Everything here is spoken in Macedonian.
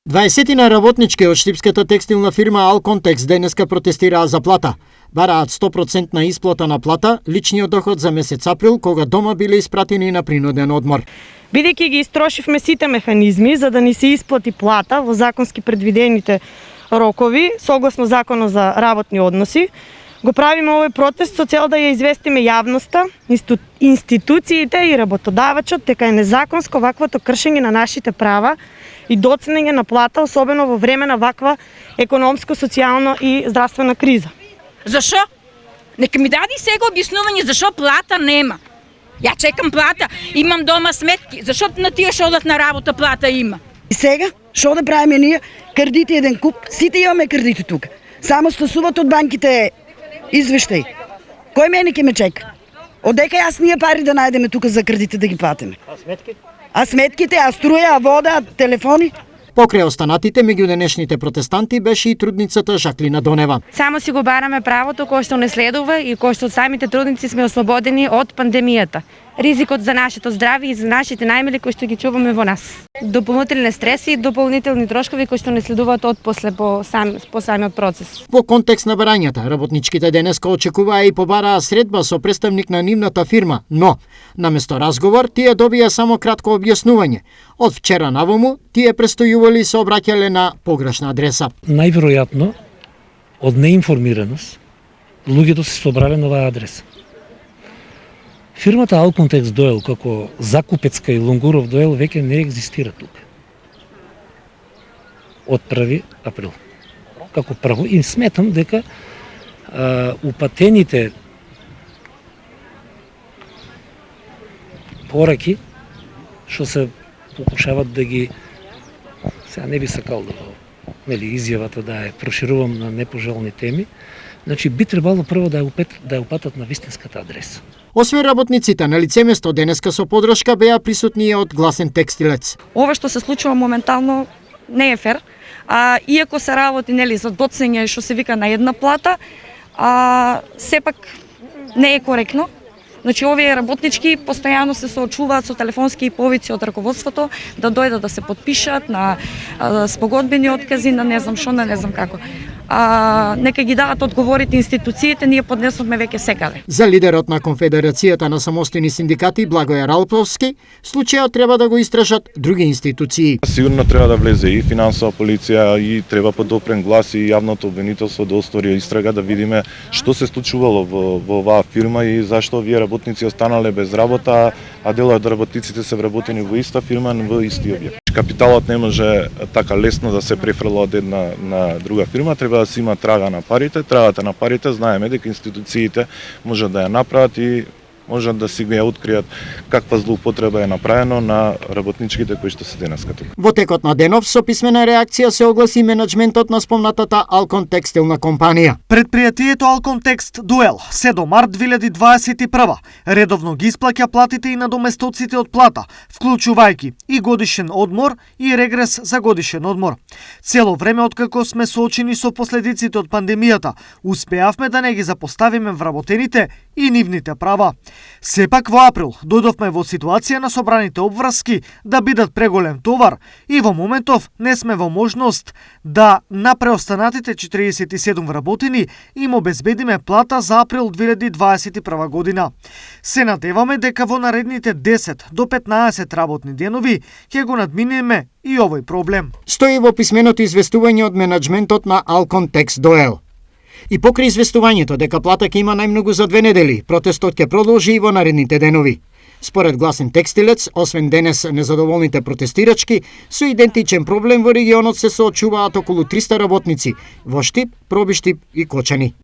20 работнички од штипската текстилна фирма Алконтекс денеска протестираа за плата. Бараат 100% исплата на плата, личниот доход за месец април, кога дома биле испратени на принуден одмор. Бидејќи ги истрошивме сите механизми за да ни се исплати плата во законски предвидените рокови, согласно Законот за работни односи, го правиме овој протест со цел да ја известиме јавноста, институциите и работодавачот дека е незаконско ваквото кршење на нашите права и доценење на плата, особено во време на ваква економско, социјално и здравствена криза. Зашо? Нека ми даде сега објаснување зашо плата нема. Ја чекам плата, имам дома сметки. Зашо на тие што одат на работа плата има? И сега, што да правиме ние? Кредити еден куп, сите имаме кредити тука. Само стасуват од банките извештај. Кој мене ќе ме чека? Одека јас ние пари да најдеме тука за кредити да ги платиме? А сметките, а струја, а вода, а телефони? Покрај останатите меѓу денешните протестанти беше и трудницата Жаклина Донева. Само си го бараме правото кое што не следува и кое што самите трудници сме ослободени од пандемијата. Ризикот за нашето здравје и за нашите најмили кои што ги чуваме во нас. Дополнителни стреси и дополнителни трошкови кои што не следуваат од после по самиот процес. Во контекст на барањата, работничките денеска очекуваа и побараа средба со представник на нивната фирма, но наместо разговор тие добија само кратко објаснување. Од вчера наваму тие престојували се обраќале на погрешна адреса. Најверојатно од неинформираност луѓето се собрале на оваа адреса. Фирмата Алконтекс Доел како закупецка и Лунгуров Доел веќе не екзистира тука. Од 1 април. Како прво и сметам дека упатените пораки што се покушават да ги сега не би сакал да изјавата да ја проширувам на непожелни теми, значи би требало прво да ја упатат на вистинската адреса. Освен работниците на лице место денеска со подршка беа присутни од Гласен текстилец. Ова што се случува моментално не е фер, иако се работи за доцење што се вика на една плата, сепак не е коректно. Значи овие работнички постојано се соочуваат со телефонски повици од раководството да дојдат да се потпишат на спогодбени откази, на не знам што, на не знам како. Нека ги дадат одговорите институциите, ние поднесовме веќе секаде. За лидерот на Конфедерацијата на самостојни синдикати Благоје Ралповски, случајот треба да го истражат други институции. Сигурно треба да влезе и финансова полиција и треба подопрен глас и јавното обвинителство да остори истрага да видиме што се случувало во оваа фирма и зашто овие работници останале без работа, а дел од работниците се вработени во иста фирма во исти објект. Капиталот не може така лесно да се префрла од една на друга фирма, треба да се има трага на парите, трагата на парите знаеме дека институциите можат да ја направат и можат да си ја откријат каква злоупотреба е направено на работничките кои што се денеска тука. Во текот на денов со писмена реакција се огласи менаџментот на спомнатата Алкон текстилна компанија. Предпријатието Алконтекст Дуел се до март 2021 редовно ги исплаќа платите и надоместоците од плата, вклучувајќи и годишен одмор и регрес за годишен одмор. Цело време откако сме соочени со последиците од пандемијата, успеавме да не ги запоставиме вработените и нивните права. Сепак во април дојдовме во ситуација на собраните обврски да бидат преголем товар и во моментов не сме во можност да на преостанатите 47 вработени им обезбедиме плата за април 2021 година. Се надеваме дека во наредните 10 до 15 работни денови ќе го надминеме и овој проблем. Стои во писменото известување од менаџментот на Алконтекс Доел. И покрај известувањето дека плата ќе има најмногу за 2 недели, протестот ќе продолжи и во наредните денови. Според Гласен текстилец, освен денес незадоволните протестирачки, со идентичен проблем во регионот се соочуваат околу 300 работници во Штип, Пробиштип и Кочани.